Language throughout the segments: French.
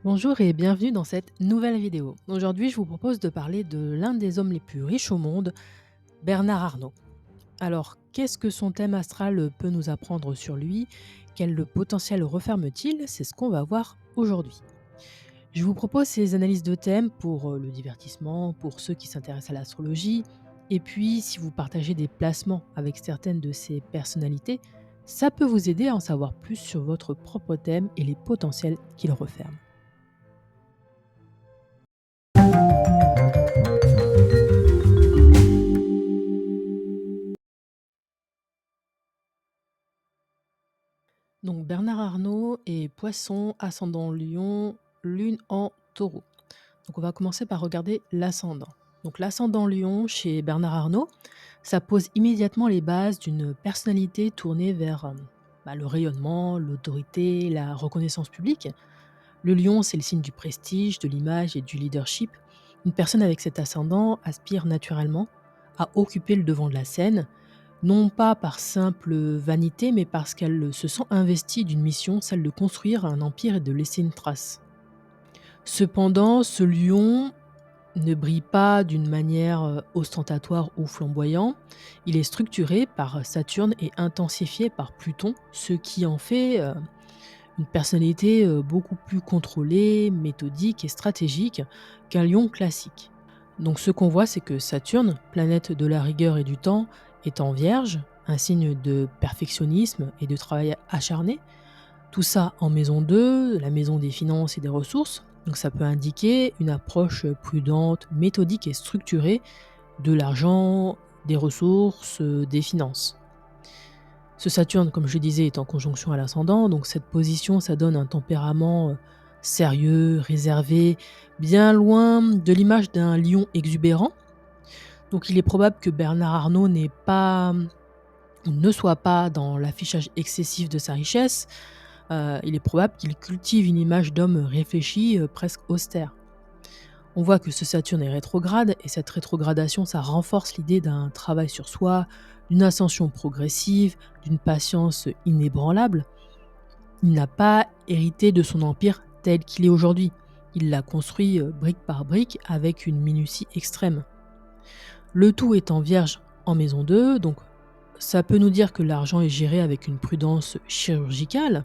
Bonjour et bienvenue dans cette nouvelle vidéo. Aujourd'hui, je vous propose de parler de l'un des hommes les plus riches au monde, Bernard Arnault. Alors, qu'est-ce que son thème astral peut nous apprendre sur lui? Quel potentiel referme-t-il? C'est ce qu'on va voir aujourd'hui. Je vous propose ces analyses de thèmes pour le divertissement, pour ceux qui s'intéressent à l'astrologie, et puis si vous partagez des placements avec certaines de ces personnalités, ça peut vous aider à en savoir plus sur votre propre thème et les potentiels qu'il referme. Donc Bernard Arnault est Poisson, ascendant Lion, Lune en Taureau. Donc on va commencer par regarder l'ascendant. Donc l'ascendant Lion chez Bernard Arnault, ça pose immédiatement les bases d'une personnalité tournée vers le rayonnement, l'autorité, la reconnaissance publique. Le Lion, c'est le signe du prestige, de l'image et du leadership. Une personne avec cet ascendant aspire naturellement à occuper le devant de la scène, non pas par simple vanité, mais parce qu'elle se sent investie d'une mission, celle de construire un empire et de laisser une trace. Cependant, ce lion ne brille pas d'une manière ostentatoire ou flamboyant. Il est structuré par Saturne et intensifié par Pluton, ce qui en fait une personnalité beaucoup plus contrôlée, méthodique et stratégique qu'un lion classique. Donc ce qu'on voit, c'est que Saturne, planète de la rigueur et du temps, est en Vierge, un signe de perfectionnisme et de travail acharné. Tout ça en maison 2, la maison des finances et des ressources. Donc ça peut indiquer une approche prudente, méthodique et structurée de l'argent, des ressources, des finances. Ce Saturne, comme je le disais, est en conjonction à l'ascendant, donc cette position, ça donne un tempérament sérieux, réservé, bien loin de l'image d'un lion exubérant. Donc il est probable que Bernard Arnault ne soit pas dans l'affichage excessif de sa richesse. Il est probable qu'il cultive une image d'homme réfléchi, presque austère. On voit que ce Saturne est rétrograde et cette rétrogradation, ça renforce l'idée d'un travail sur soi, d'une ascension progressive, d'une patience inébranlable. Il n'a pas hérité de son empire tel qu'il est aujourd'hui. Il l'a construit brique par brique avec une minutie extrême. Le tout étant vierge en maison 2, donc ça peut nous dire que l'argent est géré avec une prudence chirurgicale.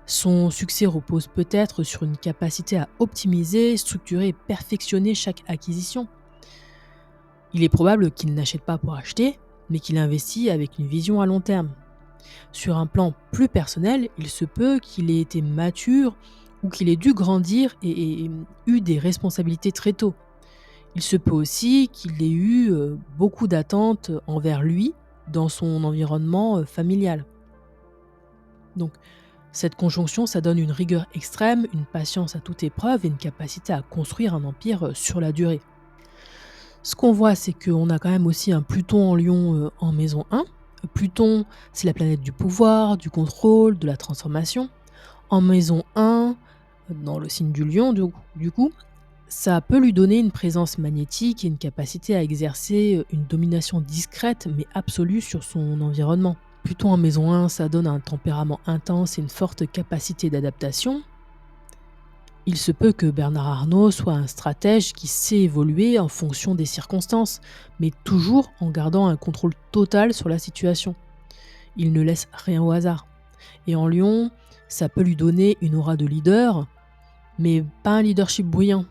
Son succès repose peut-être sur une capacité à optimiser, structurer et perfectionner chaque acquisition. Il est probable qu'il n'achète pas pour acheter, mais qu'il investit avec une vision à long terme. Sur un plan plus personnel, il se peut qu'il ait été mature ou qu'il ait dû grandir et eu des responsabilités très tôt. Il se peut aussi qu'il ait eu beaucoup d'attentes envers lui dans son environnement familial. Donc, cette conjonction, ça donne une rigueur extrême, une patience à toute épreuve et une capacité à construire un empire sur la durée. Ce qu'on voit, c'est qu'on a quand même aussi un Pluton en Lion en maison 1. Pluton, c'est la planète du pouvoir, du contrôle, de la transformation. En maison 1, dans le signe du Lion, du coup, ça peut lui donner une présence magnétique et une capacité à exercer une domination discrète mais absolue sur son environnement. Pluton en maison 1, ça donne un tempérament intense et une forte capacité d'adaptation. Il se peut que Bernard Arnault soit un stratège qui sait évoluer en fonction des circonstances, mais toujours en gardant un contrôle total sur la situation. Il ne laisse rien au hasard. Et en Lion, ça peut lui donner une aura de leader, mais pas un leadership bruyant.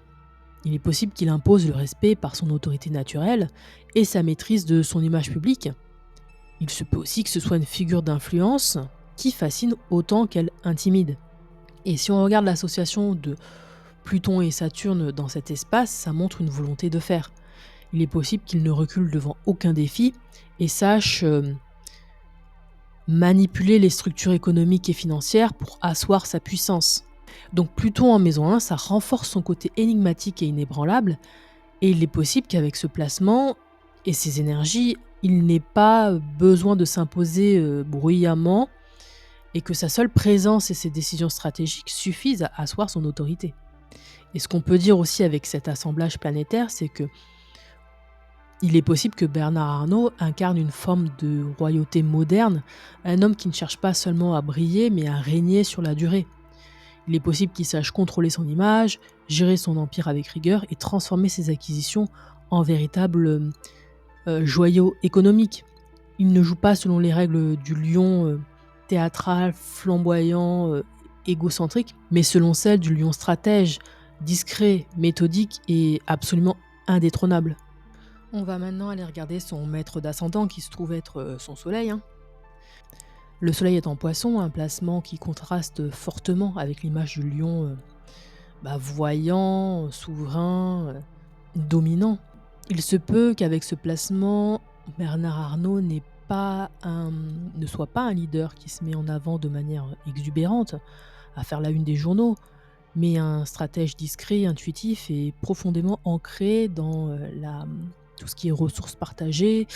Il est possible qu'il impose le respect par son autorité naturelle et sa maîtrise de son image publique. Il se peut aussi que ce soit une figure d'influence qui fascine autant qu'elle intimide. Et si on regarde l'association de Pluton et Saturne dans cet espace, ça montre une volonté de faire. Il est possible qu'il ne recule devant aucun défi et sache manipuler les structures économiques et financières pour asseoir sa puissance. Donc Pluton en maison 1, ça renforce son côté énigmatique et inébranlable, et il est possible qu'avec ce placement et ses énergies, il n'ait pas besoin de s'imposer bruyamment, et que sa seule présence et ses décisions stratégiques suffisent à asseoir son autorité. Et ce qu'on peut dire aussi avec cet assemblage planétaire, c'est que il est possible que Bernard Arnault incarne une forme de royauté moderne, un homme qui ne cherche pas seulement à briller, mais à régner sur la durée. Il est possible qu'il sache contrôler son image, gérer son empire avec rigueur et transformer ses acquisitions en véritables joyaux économiques. Il ne joue pas selon les règles du lion théâtral, flamboyant, égocentrique, mais selon celles du lion stratège, discret, méthodique et absolument indétrônable. On va maintenant aller regarder son maître d'ascendant qui se trouve être son soleil, hein. Le soleil est en poisson, un placement qui contraste fortement avec l'image du lion voyant, souverain, dominant. Il se peut qu'avec ce placement, Bernard Arnault ne soit pas un leader qui se met en avant de manière exubérante, à faire la une des journaux, mais un stratège discret, intuitif et profondément ancré dans tout ce qui est ressources partagées,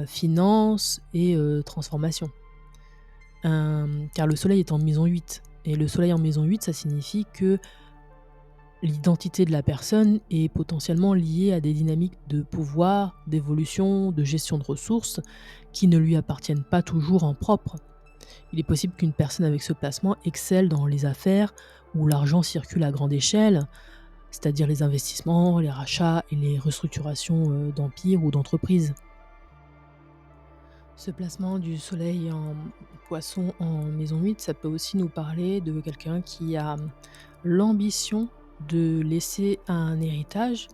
finances et transformation. Car le soleil est en maison 8. Et le soleil en maison 8, ça signifie que l'identité de la personne est potentiellement liée à des dynamiques de pouvoir, d'évolution, de gestion de ressources qui ne lui appartiennent pas toujours en propre. Il est possible qu'une personne avec ce placement excelle dans les affaires où l'argent circule à grande échelle, c'est-à-dire les investissements, les rachats et les restructurations d'empires ou d'entreprises. Ce placement du soleil en poisson en maison 8, ça peut aussi nous parler de quelqu'un qui a l'ambition de laisser un héritage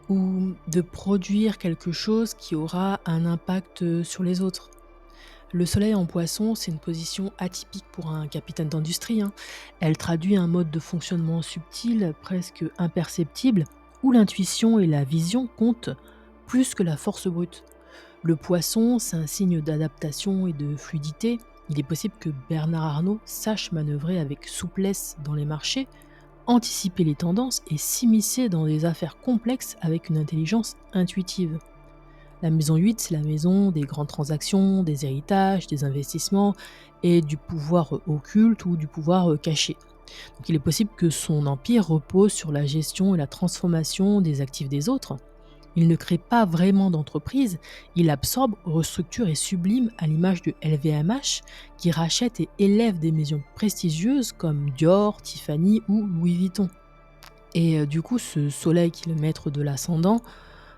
ou de produire quelque chose qui aura un impact sur les autres. Le soleil en poisson, c'est une position atypique pour un capitaine d'industrie, hein. Elle traduit un mode de fonctionnement subtil, presque imperceptible, où l'intuition et la vision comptent plus que la force brute. Le poisson, c'est un signe d'adaptation et de fluidité. Il est possible que Bernard Arnault sache manœuvrer avec souplesse dans les marchés, anticiper les tendances et s'immiscer dans des affaires complexes avec une intelligence intuitive. La maison 8, c'est la maison des grandes transactions, des héritages, des investissements et du pouvoir occulte ou du pouvoir caché. Donc il est possible que son empire repose sur la gestion et la transformation des actifs des autres. Il ne crée pas vraiment d'entreprise, il absorbe, restructure et sublime à l'image de LVMH qui rachète et élève des maisons prestigieuses comme Dior, Tiffany ou Louis Vuitton. Et du coup, ce soleil qui est le maître de l'ascendant,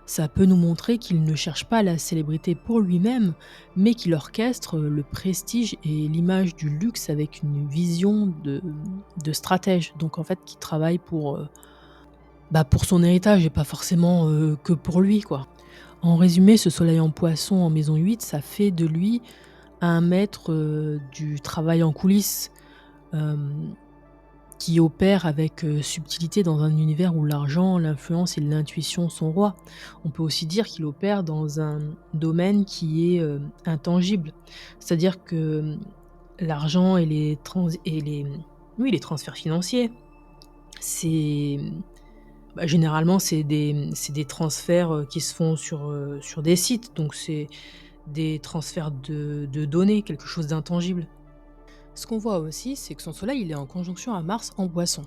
ça peut nous montrer qu'il ne cherche pas la célébrité pour lui-même, mais qu'il orchestre le prestige et l'image du luxe avec une vision de stratège. Donc en fait, qui travaille pour son héritage et pas forcément que pour lui, quoi. En résumé, ce soleil en poisson en maison 8, ça fait de lui un maître du travail en coulisses, hem, qui opère avec subtilité dans un univers où l'argent, l'influence et l'intuition sont rois. On peut aussi dire qu'il opère dans un domaine qui est intangible. C'est-à-dire que l'argent et les transferts financiers, c'est généralement, c'est des transferts qui se font sur des sites, donc c'est des transferts de données, quelque chose d'intangible. Ce qu'on voit aussi, c'est que son soleil, il est en conjonction à Mars en Poisson.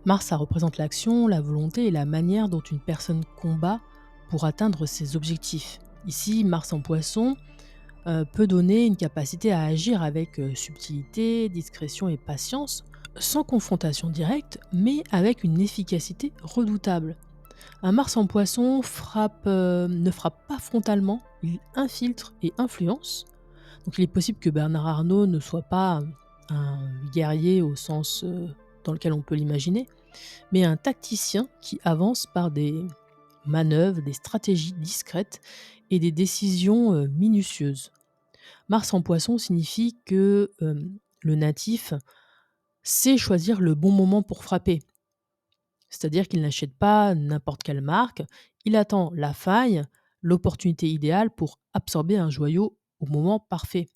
Mars, ça représente l'action, la volonté et la manière dont une personne combat pour atteindre ses objectifs. Ici, Mars en Poisson peut donner une capacité à agir avec subtilité, discrétion et patience, sans confrontation directe, mais avec une efficacité redoutable. Un Mars en Poisson ne frappe pas frontalement, il infiltre et influence. Donc il est possible que Bernard Arnault ne soit pas un guerrier au sens dans lequel on peut l'imaginer, mais un tacticien qui avance par des manœuvres, des stratégies discrètes et des décisions minutieuses. Mars en Poisson signifie que le natif sait choisir le bon moment pour frapper. C'est-à-dire qu'il n'achète pas n'importe quelle marque, il attend la faille, l'opportunité idéale pour absorber un joyau au moment parfait.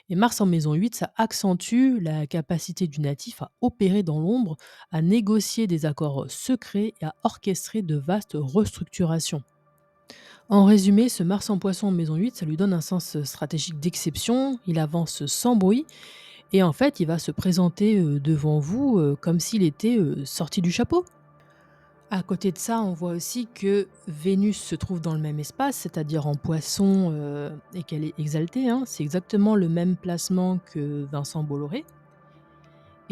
Et Mars en maison 8, ça accentue la capacité du natif à opérer dans l'ombre, à négocier des accords secrets et à orchestrer de vastes restructurations. En résumé, ce Mars en poisson en maison 8, ça lui donne un sens stratégique d'exception, il avance sans bruit et en fait, il va se présenter devant vous comme s'il était sorti du chapeau. À côté de ça, on voit aussi que Vénus se trouve dans le même espace, c'est-à-dire en Poisson, et qu'elle est exaltée, hein. C'est exactement le même placement que Vincent Bolloré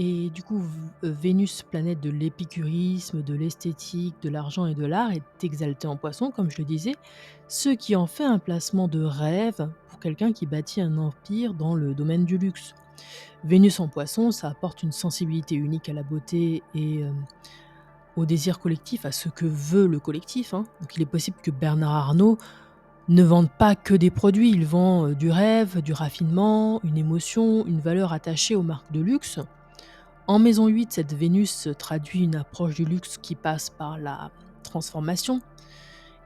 Et du coup, Vénus, planète de l'épicurisme, de l'esthétique, de l'argent et de l'art, est exaltée en Poisson, comme je le disais, ce qui en fait un placement de rêve pour quelqu'un qui bâtit un empire dans le domaine du luxe. Vénus en Poisson, ça apporte une sensibilité unique à la beauté et au désir collectif, à ce que veut le collectif, hein. Donc il est possible que Bernard Arnault ne vende pas que des produits, il vend, du rêve, du raffinement, une émotion, une valeur attachée aux marques de luxe. En maison 8, cette Vénus traduit une approche du luxe qui passe par la transformation.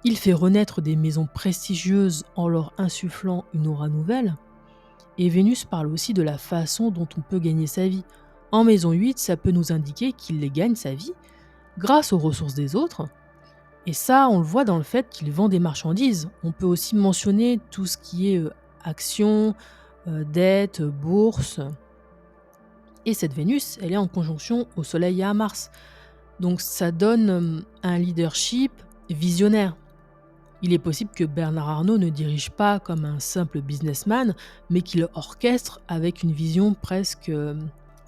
Il fait renaître des maisons prestigieuses en leur insufflant une aura nouvelle. Et Vénus parle aussi de la façon dont on peut gagner sa vie. En maison 8, ça peut nous indiquer qu'il les gagne sa vie grâce aux ressources des autres. Et ça, on le voit dans le fait qu'il vend des marchandises. On peut aussi mentionner tout ce qui est actions, dettes, bourse. Et cette Vénus, elle est en conjonction au Soleil et à Mars. Donc ça donne un leadership visionnaire. Il est possible que Bernard Arnault ne dirige pas comme un simple businessman, mais qu'il orchestre avec une vision presque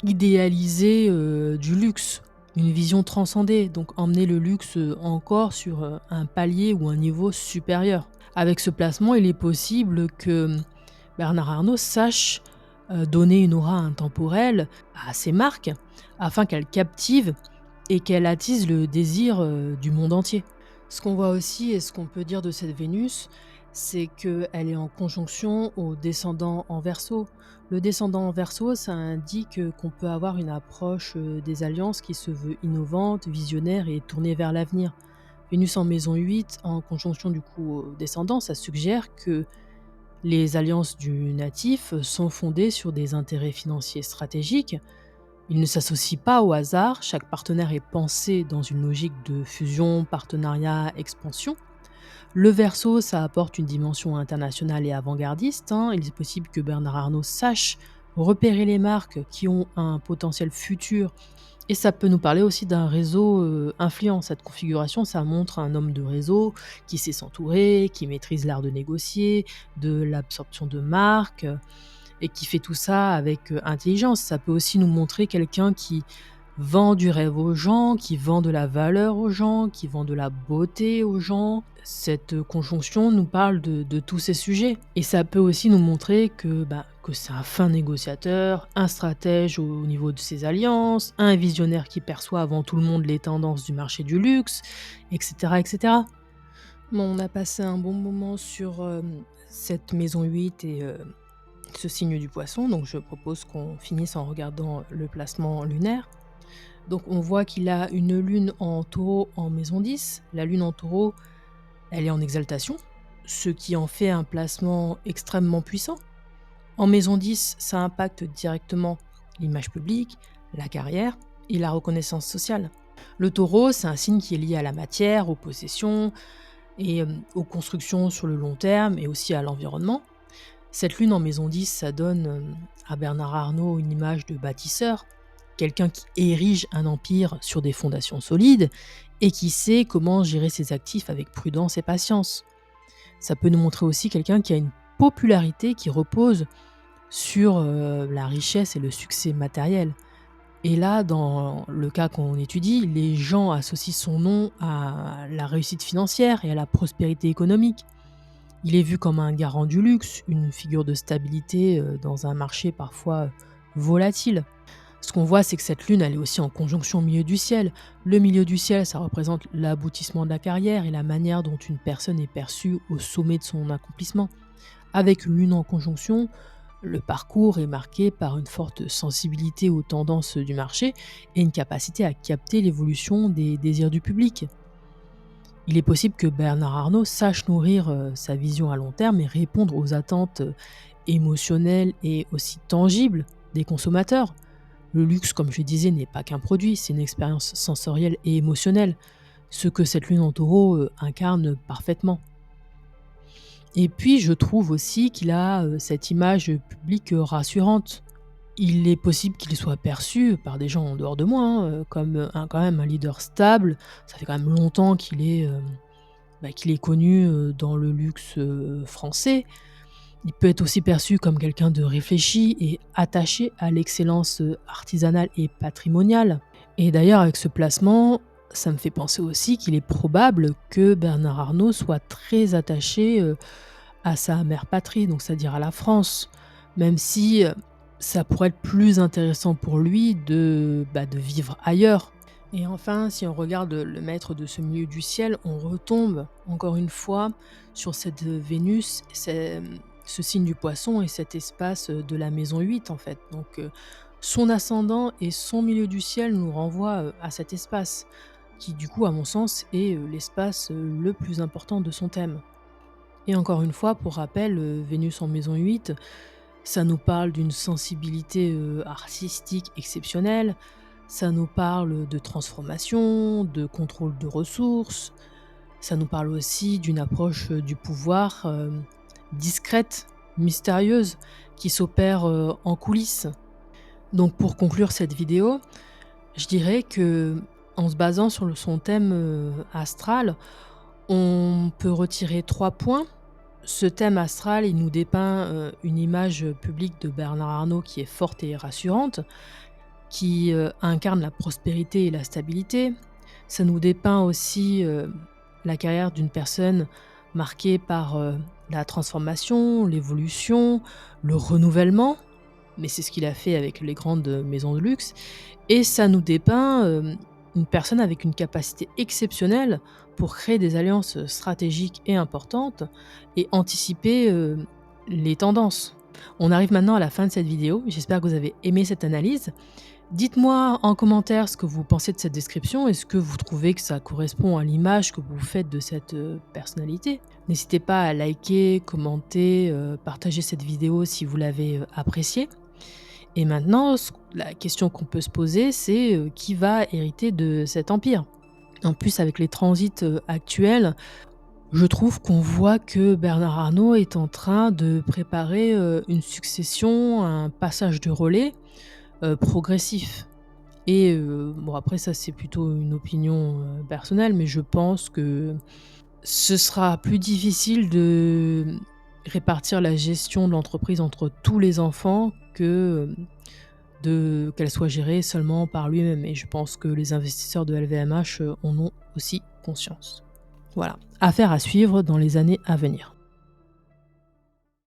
idéalisée du luxe, une vision transcendée, donc emmener le luxe encore sur un palier ou un niveau supérieur. Avec ce placement, il est possible que Bernard Arnault sache donner une aura intemporelle à ses marques afin qu'elles captivent et qu'elles attisent le désir du monde entier. Ce qu'on voit aussi et ce qu'on peut dire de cette Vénus, c'est qu'elle est en conjonction au descendant en Verseau. Le descendant en Verseau, ça indique qu'on peut avoir une approche des alliances qui se veut innovante, visionnaire et tournée vers l'avenir. Vénus en maison 8, en conjonction du coup au descendant, ça suggère que les alliances du natif sont fondées sur des intérêts financiers stratégiques. Ils ne s'associent pas au hasard, chaque partenaire est pensé dans une logique de fusion, partenariat, expansion. Le Verseau, ça apporte une dimension internationale et avant-gardiste, hein. Il est possible que Bernard Arnault sache repérer les marques qui ont un potentiel futur. Et ça peut nous parler aussi d'un réseau influent. Cette configuration, ça montre un homme de réseau qui sait s'entourer, qui maîtrise l'art de négocier, de l'absorption de marques, et qui fait tout ça avec intelligence. Ça peut aussi nous montrer quelqu'un qui vend du rêve aux gens, qui vend de la valeur aux gens, qui vend de la beauté aux gens. Cette conjonction nous parle de tous ces sujets. Et ça peut aussi nous montrer que c'est un fin négociateur, un stratège au niveau de ses alliances, un visionnaire qui perçoit avant tout le monde les tendances du marché du luxe, etc. etc. Bon, on a passé un bon moment sur cette maison 8 et ce signe du poisson, donc je propose qu'on finisse en regardant le placement lunaire. Donc on voit qu'il a une lune en taureau en maison 10. La lune en taureau, elle est en exaltation, ce qui en fait un placement extrêmement puissant. En maison 10, ça impacte directement l'image publique, la carrière et la reconnaissance sociale. Le taureau, c'est un signe qui est lié à la matière, aux possessions et aux constructions sur le long terme et aussi à l'environnement. Cette lune en maison 10, ça donne à Bernard Arnault une image de bâtisseur, quelqu'un qui érige un empire sur des fondations solides et qui sait comment gérer ses actifs avec prudence et patience. Ça peut nous montrer aussi quelqu'un qui a une popularité qui repose sur la richesse et le succès matériel. Et là, dans le cas qu'on étudie, les gens associent son nom à la réussite financière et à la prospérité économique. Il est vu comme un garant du luxe, une figure de stabilité dans un marché parfois volatile. Ce qu'on voit, c'est que cette lune, elle est aussi en conjonction au milieu du ciel. Le milieu du ciel, ça représente l'aboutissement de la carrière et la manière dont une personne est perçue au sommet de son accomplissement. Avec une lune en conjonction, le parcours est marqué par une forte sensibilité aux tendances du marché et une capacité à capter l'évolution des désirs du public. Il est possible que Bernard Arnault sache nourrir sa vision à long terme et répondre aux attentes émotionnelles et aussi tangibles des consommateurs. Le luxe, comme je le disais, n'est pas qu'un produit, c'est une expérience sensorielle et émotionnelle, ce que cette lune en taureau incarne parfaitement. Et puis, je trouve aussi qu'il a cette image publique rassurante. Il est possible qu'il soit perçu par des gens en dehors de moi, hein, comme quand même un leader stable. Ça fait quand même longtemps qu'il est connu dans le luxe français. Il peut être aussi perçu comme quelqu'un de réfléchi et attaché à l'excellence, artisanale et patrimoniale. Et d'ailleurs avec ce placement, ça me fait penser aussi qu'il est probable que Bernard Arnault soit très attaché, à sa mère patrie, donc c'est-à-dire à la France. Même si, ça pourrait être plus intéressant pour lui de vivre ailleurs. Et enfin, si on regarde le maître de ce milieu du ciel, on retombe encore une fois sur cette, Vénus, ce signe du Poisson et cet espace, de la maison 8 en fait. Donc, son ascendant et son milieu du ciel nous renvoient, à cet espace qui du coup, à mon sens, est, l'espace, le plus important de son thème. Et encore une fois, pour rappel, Vénus en maison 8, ça nous parle d'une sensibilité, artistique exceptionnelle, ça nous parle de transformation, de contrôle de ressources, ça nous parle aussi d'une approche, du pouvoir, discrète, mystérieuse, qui s'opère, en coulisses. Donc pour conclure cette vidéo, je dirais que en se basant sur son thème, astral, on peut retirer 3 points. Ce thème astral, il nous dépeint, une image, publique de Bernard Arnault qui est forte et rassurante, qui, incarne la prospérité et la stabilité. Ça nous dépeint aussi, la carrière d'une personne marquée par, la transformation, l'évolution, le renouvellement, mais c'est ce qu'il a fait avec les grandes, maisons de luxe et ça nous dépeint, une personne avec une capacité exceptionnelle pour créer des alliances, stratégiques et importantes et anticiper, les tendances. On arrive maintenant à la fin de cette vidéo. J'espère que vous avez aimé cette analyse. Dites-moi en commentaire ce que vous pensez de cette description. Est-ce que vous trouvez que ça correspond à l'image que vous faites de cette, personnalité? N'hésitez pas à liker, commenter, partager cette vidéo si vous l'avez, appréciée. Et maintenant, la question qu'on peut se poser, c'est, qui va hériter de cet empire? En plus, avec les transits, actuels, je trouve qu'on voit que Bernard Arnault est en train de préparer, une succession, un passage de relais, progressif. Et bon après ça, c'est plutôt une opinion, personnelle, mais je pense que ce sera plus difficile de répartir la gestion de l'entreprise entre tous les enfants que, qu'elle soit gérée seulement par lui-même et je pense que les investisseurs de LVMH, en ont aussi conscience. Voilà, affaire à suivre dans les années à venir.